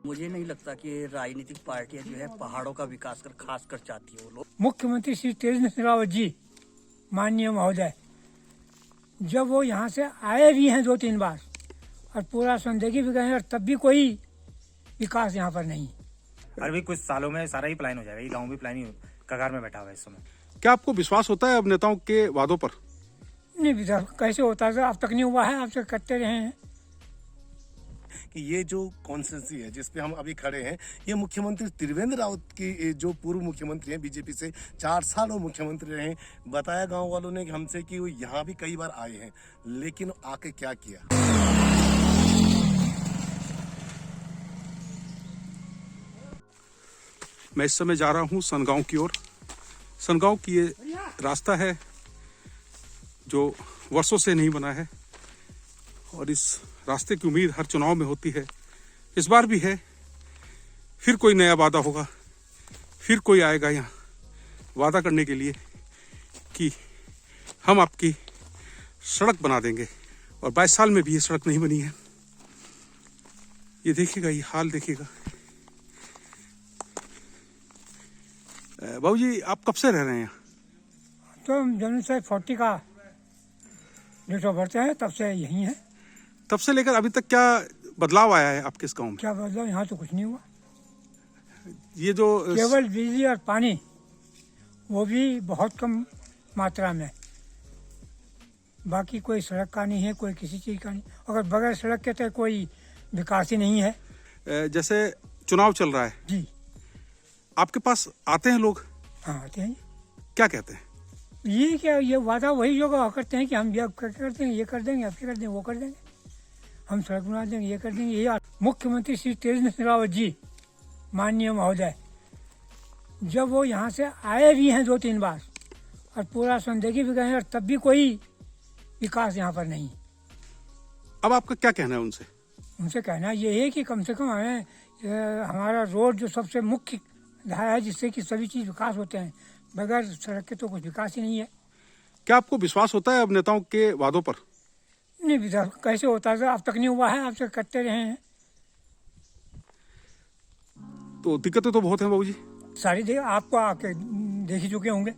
मुझे नहीं लगता कि राजनीतिक पार्टियां जो है पहाड़ों का विकास कर खास कर चाहती है वो लोग। मुख्यमंत्री श्री तेजस्वी सिंह रावत जी माननीय महोदय, जब वो यहाँ से आए भी हैं 2-3 बार और पूरा संदेगी भी गए हैं, और तब भी कोई विकास यहाँ पर नहीं। अभी कुछ सालों में सारा ही प्लान हो जाएगा। ये गांव भी प्लान ही कगार में बैठा हुआ है इस समय। क्या आपको विश्वास होता है अब नेताओं के वादों पर? नहीं विधायक कैसे होता है, अब तक नहीं हुआ है, अब तक करते रहे हैं। कि ये जो कॉन्स्टिट्यूंसी है जिस पे हम अभी खड़े हैं, ये मुख्यमंत्री त्रिवेंद्र रावत की जो पूर्व मुख्यमंत्री हैं, बीजेपी से 4 साल वो मुख्यमंत्री रहे हैं। बताया गांव वालों ने हमसे कि वो यहाँ भी कई बार आए हैं, लेकिन आके क्या किया। मैं इस समय जा रहा हूँ सनगांव की ओर। सनगांव की ये रास्ता है जो वर्षों से नहीं बना है, और इस रास्ते की उम्मीद हर चुनाव में होती है। इस बार भी है। फिर कोई नया वादा होगा, फिर कोई आएगा यहाँ वादा करने के लिए कि हम आपकी सड़क बना देंगे, और 22 साल में भी ये सड़क नहीं बनी है। ये देखिएगा, ये हाल देखिएगा। बाबू जी, आप कब से रह रहे हैं यहाँ? तो जमीन से 40 का डेट ऑफ बर्थ है, तब से यही है। तब से लेकर अभी तक क्या बदलाव आया है आपके इस गांव में? क्या बदलाव? यहाँ तो कुछ नहीं हुआ। ये जो केवल बिजली और पानी, वो भी बहुत कम मात्रा में। बाकी कोई सड़क का नहीं है, कोई किसी चीज़ का नहीं। अगर बगैर सड़क के तो कोई विकास ही नहीं है। जैसे चुनाव चल रहा है जी आपके पास आते हैं लोग, हाँ आते हैं। क्या कहते हैं? ये क्या, ये वादा वही जो करते हैं कि हम ये कर देंगे, ये कर देंगे, अब ये कर देंगे, वो कर देंगे, हम सड़क बना देंगे, ये कर देंगे। ये मुख्यमंत्री श्री तेजस्वी सिंह रावत जी माननीय महोदय, जब वो यहाँ से आए भी हैं 2-3 बार और पूरा संदेगी भी गए हैं, और तब भी कोई विकास यहाँ पर नहीं। अब आपका क्या कहना है उनसे? उनसे कहना ये है कि कम से कम हमें हमारा रोड जो सबसे मुख्य धारा है, जिससे कि सभी चीज़ विकास होते हैं, बगैर सड़क के तो कुछ विकास ही नहीं है। क्या आपको विश्वास होता है अब नेताओं के वादों पर? नहीं विधायक कैसे होता है, अब तक नहीं हुआ है, अब तक करते रहे हैं। तो दिक्कतें तो बहुत हैं बाबू जी। सारी आपको आके देख ही चुके होंगे।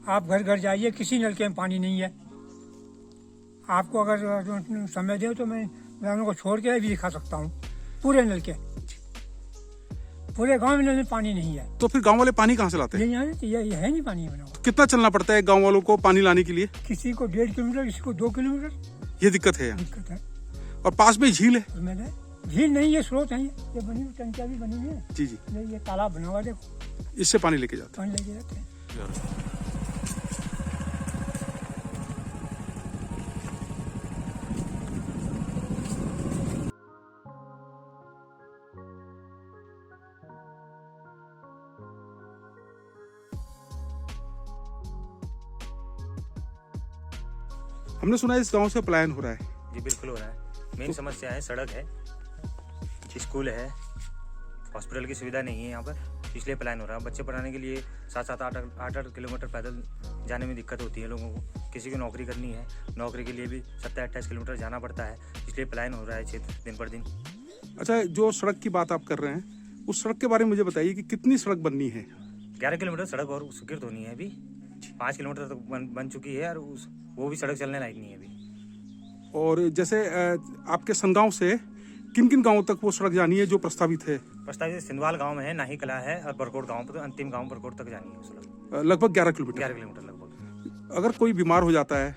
आप घर घर जाइए, किसी नलके में पानी नहीं है। आपको अगर समय दे तो मैं ग्रामीणों को छोड़ के भी दिखा सकता हूँ। पूरे नलके, पूरे गांव में नल में पानी नहीं है। तो फिर गांव वाले पानी कहाँ से लाते हैं? ये है नहीं पानी बना हुआ। कितना चलना पड़ता है गांव वालों को पानी लाने के लिए? किसी को 1.5 किलोमीटर, किसी को 2 किलोमीटर। ये दिक्कत है यहाँ। दिक्कत है। और पास में झील है। मैंने झील नहीं, ये स्रोत है, ये बनी हुई टंकियाँ भी बनी हुई है। जी जी, ये तालाब बना हुआ, देखो इससे पानी लेके जाते पानी लेके जाते हैं। हैं। हमने सुना है इस गांव से पलायन हो रहा है। जी बिल्कुल हो रहा है। मेन समस्या है सड़क है, स्कूल है, हॉस्पिटल की सुविधा नहीं है यहाँ पर, इसलिए प्लान हो रहा है। बच्चे पढ़ाने के लिए 7-7, 8-8 किलोमीटर पैदल जाने में दिक्कत होती है लोगों को। किसी को नौकरी करनी है, नौकरी के लिए भी 27-28 किलोमीटर जाना पड़ता है, इसलिए प्लान हो रहा है क्षेत्र दिन पर दिन। अच्छा, जो सड़क की बात आप कर रहे हैं, उस सड़क के बारे में मुझे बताइए कि कितनी सड़क बननी है? 11 किलोमीटर सड़क और स्वीकृत होनी है अभी। 5 किलोमीटर तक बन चुकी है, और वो भी सड़क चलने लायक नहीं है अभी। और जैसे आपके सनगांव से किन किन गांवों तक वो सड़क जानी है जो प्रस्तावित है? प्रस्तावित सिंधवाल गांव में है, नाही कला है, और बरकोट गांव पर, तो अंतिम गांव बरकोट तक जानी है वो सड़क। लगभग 11 किलोमीटर। 11 किलोमीटर लगभग। अगर कोई बीमार हो जाता है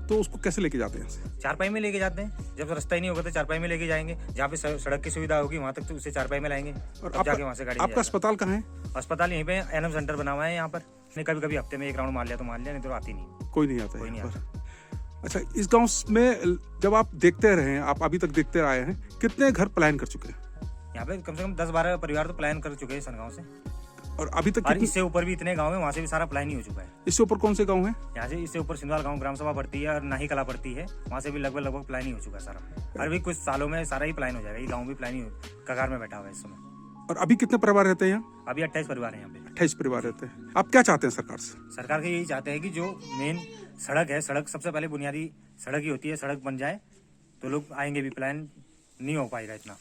तो उसको कैसे लेके जाते हैं? चारपाई में लेके जाते हैं। जब रास्ता ही नहीं होगा तो चारपाई में लेके जाएंगे। जहाँ पे सड़क की सुविधा होगी वहाँ तक तो उसे चारपाई में लाएंगे, और जाके वहाँ से गाड़ी। आपका अस्पताल कहाँ है? अस्पताल यहीं पे एनएम सेंटर बना हुआ है यहाँ पर। नहीं, कभी कभी हफ्ते में 1 राउंड मार लिया तो मार लिया, नहीं तो आती नहीं, कोई नहीं आता है कोई नहीं यहाँ पर। आता। अच्छा, इस गांव में जब आप देखते रहे हैं, आप अभी तक देखते आए हैं, कितने घर पलायन कर चुके हैं? यहाँ पे कम से कम 10-12 परिवार तो प्लान कर चुके हैं सनगांव से। और अभी तक और इससे ऊपर भी इतने गांव है, वहाँ से भी सारा प्लान ही हो चुका है। इससे ऊपर कौन से गांव हैं? यहाँ से इससे ऊपर सिंधवाल गांव ग्राम सभा पड़ती है, और नाही कला पड़ती है, वहाँ से भी लगभग प्लान ही हो चुका है सारा। और अभी कुछ सालों में सारा ही प्लान हो जाएगा। ये गाँव भी प्लान ही कगार में बैठा हुआ है इस समय। और अभी कितने परिवार रहते हैं यहाँ? अभी 28 परिवार है यहाँ पे। 28 परिवार रहते हैं। आप क्या चाहते हैं सरकार से? सरकार के यही चाहते हैं कि जो मेन सड़क है, सड़क सबसे पहले बुनियादी सड़क ही होती है, सड़क बन जाए तो लोग आएंगे भी। प्लान नहीं हो पाएगा इतना।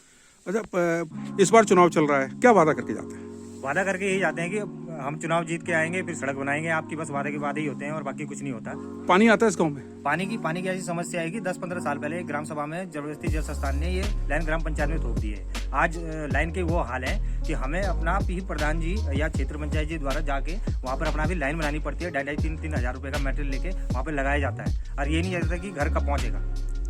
अच्छा, इस बार चुनाव चल रहा है, क्या वादा करके जाते हैं? वादा करके यही जाते हैं कि हम चुनाव जीत के आएंगे, फिर सड़क बनाएंगे आपकी, बस वादे के वादे ही होते हैं और बाकी कुछ नहीं होता। पानी आता है इस गांव में? पानी की ऐसी समस्या है कि 10-15 साल पहले ग्राम सभा में जबरदस्ती जल संस्थान ने ये लाइन ग्राम पंचायत में थोप दी है। आज लाइन के वो हाल है कि हमें अपना ही प्रधान जी या क्षेत्र पंचायत जी द्वारा जाके वहाँ पर अपना भी लाइन बनानी पड़ती है। 2,500-3,000 हज़ार रुपये का मेटेरियल लेके वहाँ पर लगाया जाता है और ये नहीं रहता कि घर कब पहुँचेगा,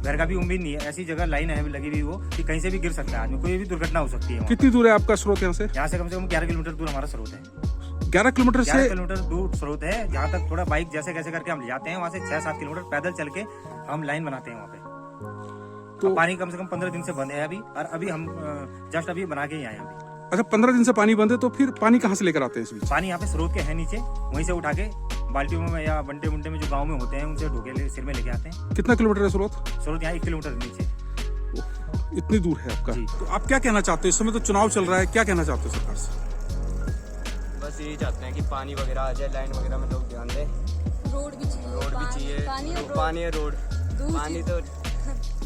घर का भी उम्मीद नहीं है। ऐसी जगह लाइन है लगी हुई वो कि कहीं से भी गिर सकता है आदमी, कोई भी दुर्घटना हो सकती है। कितनी दूर है आपका स्रोत यहाँ से? यहाँ से कम 11 किलोमीटर दूर हमारा स्रोत है। 11 किलोमीटर 11 से? किलोमीटर दूर स्रोत है, जहाँ तक थोड़ा बाइक जैसे कैसे करके हम ले जाते हैं, वहाँ से 6-7 किलोमीटर पैदल चल के हम लाइन बनाते हैं वहाँ पे। तो पानी कम से कम 15 दिन से बंद है अभी, और अभी हम जस्ट अभी बना के ही आए हैं अभी। अच्छा, 15 दिन से पानी बंद है, तो फिर पानी कहाँ से लेकर आते हैं इस बीच? पानी यहाँ पे स्रोत के है नीचे, वहीं से उठा के बाल्टियों में या बंटे बुंटे में जो गाँव में होते हैं उनसे ढोके सिर में लेके आते हैं। कितना किलोमीटर है स्रोत? स्रोत यहाँ 1 किलोमीटर नीचे। इतनी दूर है आपका? जी। तो आप क्या कहना चाहते हैं? इस समय तो चुनाव चल रहा है, क्या कहना चाहते हो सरकार से? बस यही चाहते हैं कि पानी वगैरह आ जाए, लाइन वगैरह में लोग ध्यान दें। रोड भी चाहिए, रोड भी चाहिए, पानी है, रोड, पानी तो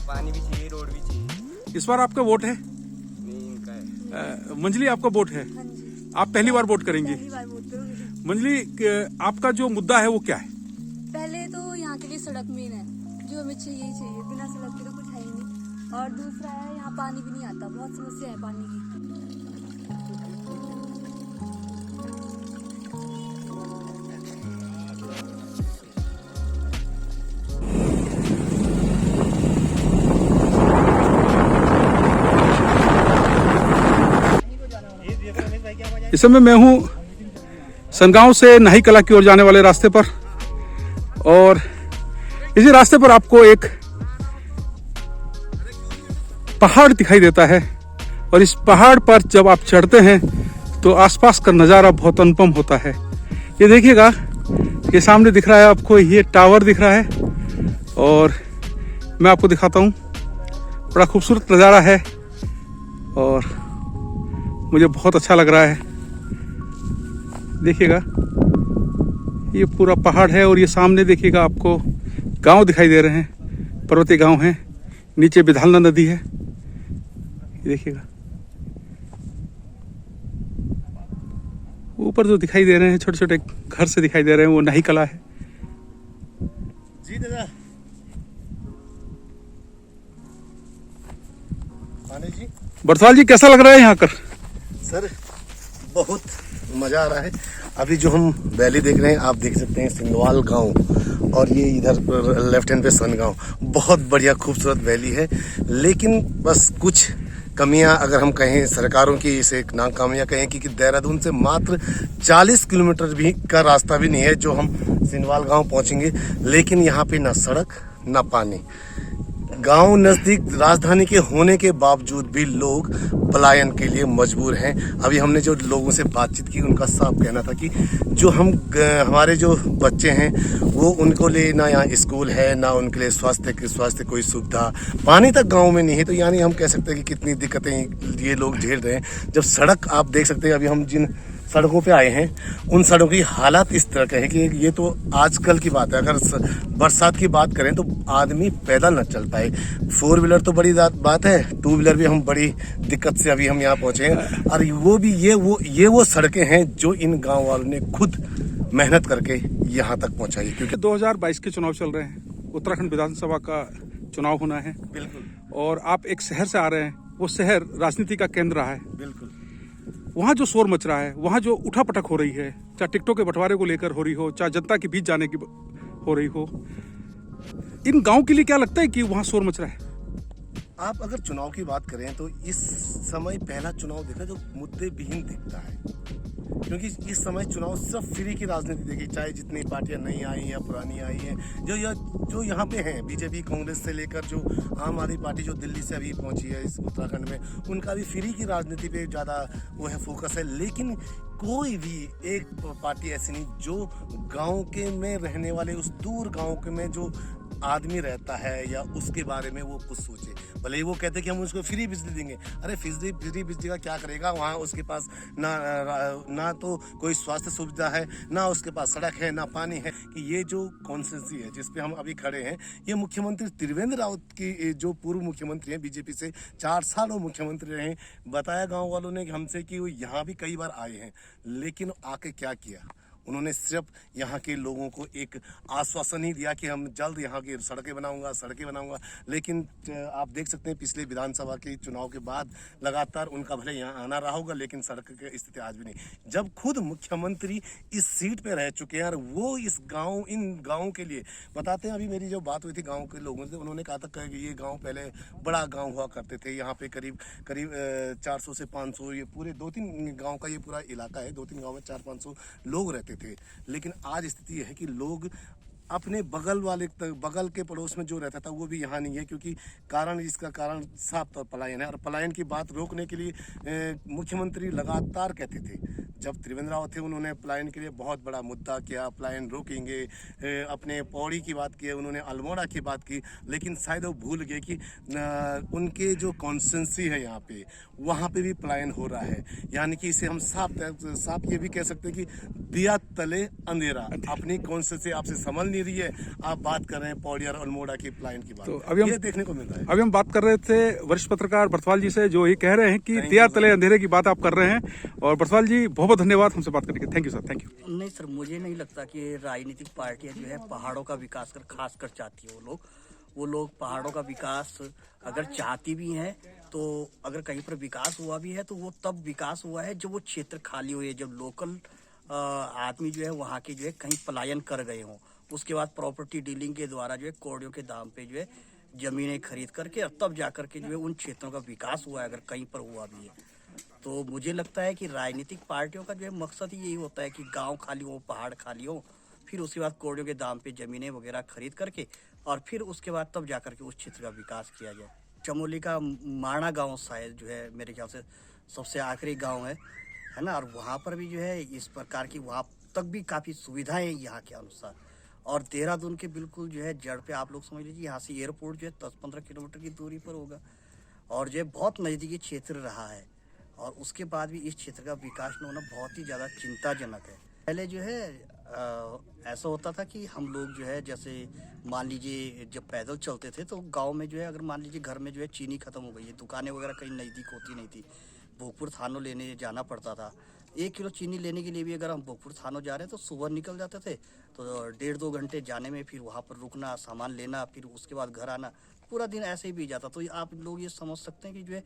पानी भी चाहिए, रोड भी चाहिए। इस बार आपका वोट है? नहीं, इनका है। मंजली, आपका वोट है? हाँ जी, आप पहली बार वोट करेंगी? पहली बार वोट करूंगी। मंजली, आपका जो मुद्दा है वो क्या है? पहले तो यहाँ के लिए सड़क मेन है, जो हमें चाहिए ही चाहिए, बिना सड़क के तो कुछ है ही नहीं। और दूसरा है यहाँ पानी भी नहीं आता, बहुत समस्या है पानी की। इस समय मैं हूँ सनगांव से नाही कला की ओर जाने वाले रास्ते पर, और इसी रास्ते पर आपको एक पहाड़ दिखाई देता है, और इस पहाड़ पर जब आप चढ़ते हैं तो आसपास का नज़ारा बहुत अनुपम होता है। ये देखिएगा, ये सामने दिख रहा है आपको, ये टावर दिख रहा है, और मैं आपको दिखाता हूँ। बड़ा खूबसूरत नज़ारा है और मुझे बहुत अच्छा लग रहा है। देखिएगा, ये पूरा पहाड़ है, और ये सामने देखिएगा आपको गांव दिखाई दे रहे हैं, पर्वतीय गांव हैं, नीचे विधालना नदी है। ये देखिएगा, ऊपर जो दिखाई दे रहे हैं छोटे छोटे घर से दिखाई दे रहे हैं, वो नाही कला है। जी दादा, आने जी। बरसाल जी, कैसा लग रहा है यहाँ कर? सर, बहुत मजा आ रहा है। अभी जो हम वैली देख रहे हैं, आप देख सकते हैं सिंगवाल गांव, और ये इधर लेफ्ट हैंड पे सनगांव। बहुत बढ़िया खूबसूरत वैली है, लेकिन बस कुछ कमियां अगर हम कहें सरकारों की, इसे एक नाकामियां कहें कि देहरादून से मात्र 40 किलोमीटर भी का रास्ता भी नहीं है जो हम सिंगवाल गांव पहुंचेंगे। लेकिन यहाँ पे ना सड़क ना पानी, गांव नजदीक राजधानी के होने के बावजूद भी लोग पलायन के लिए मजबूर हैं। अभी हमने जो लोगों से बातचीत की, उनका साफ कहना था कि जो हमारे जो बच्चे हैं वो, उनको लिए ना यहाँ स्कूल है, ना उनके लिए स्वास्थ्य कोई सुविधा, पानी तक गांव में नहीं है। तो यानी हम कह सकते हैं कि कितनी दिक्कतें ये लोग झेल रहे हैं। जब सड़क आप देख सकते हैं, अभी हम जिन सड़कों पे आए हैं उन सड़कों की हालत इस तरह का है कि ये तो आजकल की बात है। अगर बरसात की बात करें तो आदमी पैदल न चल पाए। 4 व्हीलर तो बड़ी बात है, 2 व्हीलर भी हम बड़ी दिक्कत से अभी हम यहाँ पहुंचे हैं। और वो भी ये वो सड़कें हैं जो इन गांव वालों ने खुद मेहनत करके यहाँ तक पहुँचाई। क्योंकि 2022 के चुनाव चल रहे हैं, उत्तराखंड विधानसभा का चुनाव होना है। बिल्कुल। और आप एक शहर से आ रहे हैं, वो शहर राजनीति का केंद्र रहा है। बिल्कुल। वहाँ जो शोर मच रहा है, वहाँ जो उठापटक हो रही है, चाहे टिकटों के बंटवारे को लेकर हो रही हो, चाहे जनता के बीच जाने की हो रही हो, इन गांव के लिए क्या लगता है कि वहाँ शोर मच रहा है? आप अगर चुनाव की बात करें तो इस समय पहला चुनाव देखा जो मुद्दे विहीन दिखता है, क्योंकि इस समय चुनाव सिर्फ फ्री की राजनीति देखी, चाहे जितनी पार्टियां नई आई या पुरानी आई हैं, जो यहाँ पे हैं, बीजेपी कांग्रेस से लेकर जो आम आदमी पार्टी जो दिल्ली से अभी पहुंची है इस उत्तराखंड में, उनका भी फ्री की राजनीति पे ज़्यादा वो है फोकस है। लेकिन कोई भी एक पार्टी ऐसी नहीं जो गाँव के में रहने वाले, उस दूर गाँव के में जो आदमी रहता है या उसके बारे में वो कुछ सोचे। भले ही वो कहते कि हम उसको फ्री बिजली देंगे, अरे फ्री बिजली का क्या करेगा? वहाँ उसके पास ना तो कोई स्वास्थ्य सुविधा है, ना उसके पास सड़क है, ना पानी है। कि ये जो कॉन्स्टिट्यूंसी है जिस पे हम अभी खड़े हैं, ये मुख्यमंत्री त्रिवेंद्र रावत की जो पूर्व मुख्यमंत्री हैं, बीजेपी से 4 साल वो मुख्यमंत्री रहे। बताया गांव वालों ने हमसे कि वो यहाँ भी कई बार आए हैं, लेकिन आके क्या किया? उन्होंने सिर्फ यहाँ के लोगों को एक आश्वासन ही दिया कि हम जल्द यहाँ की सड़कें बनाऊंगा। लेकिन आप देख सकते हैं पिछले विधानसभा के चुनाव के बाद लगातार उनका भले यहाँ आना रहा होगा, लेकिन सड़क की स्थिति आज भी नहीं। जब खुद मुख्यमंत्री इस सीट पे रह चुके हैं और वो इन गाँव के लिए बताते हैं। अभी मेरी जो बात हुई थी गाँव के लोगों से, उन्होंने कहा था कि ये गाँव पहले बड़ा गाँव हुआ करते थे, यहाँ पे करीब 400 से 500 ये पूरे 2-3 गाँव का ये पूरा इलाका है, 2-3 गाँव में 400-500 लोग रहते थे। लेकिन आज स्थिति यह है कि लोग अपने बगल के पड़ोस में जो रहता था वो भी यहाँ नहीं है, क्योंकि इसका कारण साफ तौर पलायन है। और पलायन की बात रोकने के लिए मुख्यमंत्री लगातार कहते थे। जब त्रिवेंद्र रावत थे उन्होंने पलायन के लिए बहुत बड़ा मुद्दा किया, पलायन रोकेंगे, अपने पौड़ी की बात की, उन्होंने अल्मोड़ा की बात की, लेकिन शायद वो भूल गए कि उनके जो कॉन्स्टिट्यूंसी है यहाँ पे, वहाँ पे भी पलायन हो रहा है। यानी कि इसे हम साफ ये भी कह सकते हैं कि दिया तले अंधेरा। अपनी कॉन्स्टिट्यूंसी आपसे समझ नहीं रही है, आप बात कर रहे हैं पौड़ी और अल्मोड़ा की पलायन की बात। तो अभी ये देखने को मिल रहा है। अभी हम बात कर रहे थे वरिष्ठ पत्रकार बरसवाल जी से, जो ये कह रहे हैं कि दिया तले अंधेरे की बात आप कर रहे हैं। और बरसवाल जी बहुत बहुत धन्यवाद हमसे बात करने के। Thank you sir, thank you. नहीं सर, मुझे नहीं लगता कि राजनीतिक पार्टियां जो है पहाड़ों का विकास खास कर चाहती है। वो लोग पहाड़ों का विकास अगर चाहती भी हैं तो अगर कहीं पर विकास हुआ भी है तो वो तब विकास हुआ है जब वो क्षेत्र खाली हुए, जब लोकल आदमी जो है वहाँ के जो है कहीं पलायन कर गए हों। उसके बाद प्रॉपर्टी डीलिंग के द्वारा जो है कौड़ियों के दाम पे जो है जमीनें खरीद करके और तब जा करके जो है उन क्षेत्रों का विकास हुआ है, अगर कहीं पर हुआ भी है। तो मुझे लगता है कि राजनीतिक पार्टियों का जो है मकसद ही यही होता है कि गांव खाली हो, पहाड़ खाली हो, फिर उसके बाद कौड़ियों के दाम पे जमीनें वगैरह खरीद करके और फिर उसके बाद तब जा करके उस क्षेत्र का विकास किया जाए। चमोली का माणा गांव शायद जो है मेरे ख्याल से सबसे आखिरी गांव है ना, और वहाँ पर भी जो है इस प्रकार की वहाँ तक भी काफ़ी सुविधाएं यहाँ के अनुसार। और देहरादून के बिल्कुल जो है जड़ पे आप लोग समझ लीजिए, यहाँ से एयरपोर्ट जो है 10-15 किलोमीटर की दूरी पर होगा और जो है बहुत नज़दीकी क्षेत्र रहा है। और उसके बाद भी इस क्षेत्र का विकास न होना बहुत ही ज़्यादा चिंताजनक है। पहले जो है ऐसा होता था कि हम लोग जो है जैसे मान लीजिए जब पैदल चलते थे तो गांव में जो है अगर मान लीजिए घर में जो है चीनी खत्म हो गई है, दुकानें वगैरह कहीं नज़दीक होती नहीं थी, भोगपुर थानों लेने जाना पड़ता था। 1 किलो चीनी लेने के लिए भी अगर हम भोगपुर थानों जा रहे हैं तो सुबह निकल जाते थे, तो 1.5-2 घंटे जाने में, फिर वहाँ पर रुकना, सामान लेना, फिर उसके बाद घर आना, पूरा दिन ऐसे ही बीत जाता। तो आप लोग ये समझ सकते हैं कि जो है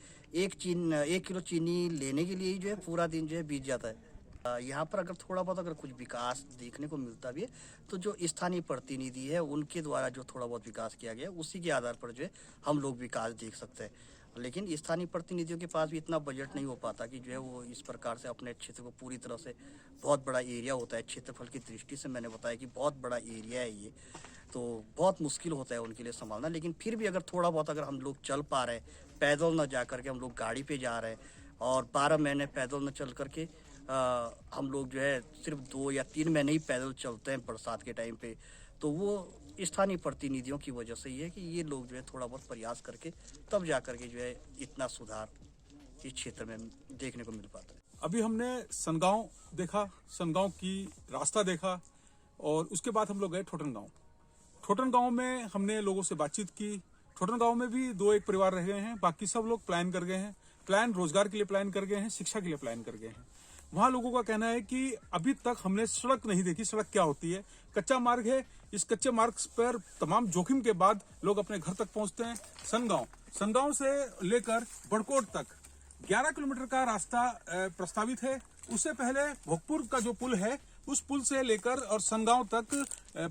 1 किलो चीनी लेने के लिए जो है पूरा दिन जो है बीत जाता है। यहाँ पर अगर थोड़ा बहुत अगर कुछ विकास देखने को मिलता भी है तो जो स्थानीय प्रतिनिधि है उनके द्वारा जो थोड़ा बहुत विकास किया गया उसी के आधार पर जो है हम लोग विकास देख सकते हैं। लेकिन स्थानीय प्रतिनिधियों के पास भी इतना बजट नहीं हो पाता कि जो है वो इस प्रकार से अपने क्षेत्र को पूरी तरह से, बहुत बड़ा एरिया होता है क्षेत्रफल की दृष्टि से, मैंने बताया कि बहुत बड़ा एरिया है ये, तो बहुत मुश्किल होता है उनके लिए संभालना। लेकिन फिर भी अगर थोड़ा बहुत अगर हम लोग चल पा रहे हैं, पैदल न जा करके हम लोग गाड़ी पे जा रहे हैं और 12 महीने पैदल न चल करके हम लोग जो है सिर्फ 2 या 3 महीने ही पैदल चलते हैं बरसात के टाइम पे, तो वो स्थानीय प्रतिनिधियों की वजह से ही है कि ये लोग जो है थोड़ा बहुत प्रयास करके तब जा करके जो है इतना सुधार इस क्षेत्र में देखने को मिल पाता है। अभी हमने सनगांव देखा, सनगांव की रास्ता देखा और उसके बाद हम लोग गए ठोटन गांव। ठोटन गांव में हमने लोगों से बातचीत की। ठोटन गांव में भी 2-1 परिवार रह गए हैं, बाकी सब लोग प्लान कर गए हैं, प्लान रोजगार के लिए प्लान कर गए हैं, शिक्षा के लिए प्लान कर गए हैं। वहां लोगों का कहना है कि अभी तक हमने सड़क नहीं देखी, सड़क क्या होती है, कच्चा मार्ग है। इस कच्चे मार्ग पर तमाम जोखिम के बाद लोग अपने घर तक पहुंचते हैं। सनगांव से लेकर बड़कोट तक 11 किलोमीटर का रास्ता प्रस्तावित है। उससे पहले भोगपुर का जो पुल है उस पुल से लेकर और सनगांव तक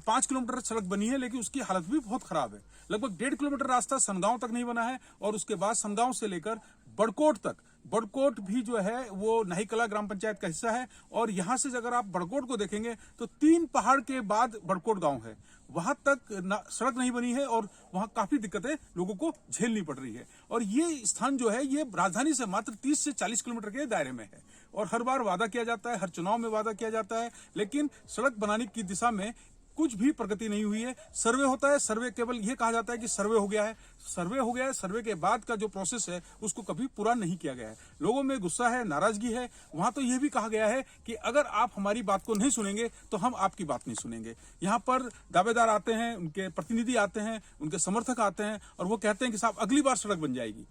5 किलोमीटर सड़क बनी है, लेकिन उसकी हालत भी बहुत खराब है। लगभग 1.5 किलोमीटर रास्ता सनगांव तक नहीं बना है और उसके बाद सनगांव से लेकर बड़कोट तक, बड़कोट भी जो है वो नाहीकला ग्राम पंचायत का हिस्सा है। और यहां से अगर आप बड़कोट को देखेंगे तो 3 पहाड़ के बाद बड़कोट गांव है, वहां तक सड़क नहीं बनी है और वहां काफी दिक्कतें लोगों को झेलनी पड़ रही है। और ये स्थान जो है ये राजधानी से मात्र 30 से 40 किलोमीटर के दायरे में है और हर बार वादा किया जाता है, हर चुनाव में वादा किया जाता है, लेकिन सड़क बनाने की दिशा में कुछ भी प्रगति नहीं हुई है। सर्वे होता है, सर्वे केवल ये कहा जाता है कि सर्वे हो गया है, सर्वे हो गया है, सर्वे के बाद का जो प्रोसेस है उसको कभी पूरा नहीं किया गया है। लोगों में गुस्सा है, नाराजगी है। वहां तो यह भी कहा गया है कि अगर आप हमारी बात को नहीं सुनेंगे तो हम आपकी बात नहीं सुनेंगे। यहाँ पर दावेदार आते हैं, उनके प्रतिनिधि आते हैं, उनके समर्थक आते हैं और वो कहते हैं कि साहब अगली बार सड़क बन जाएगी।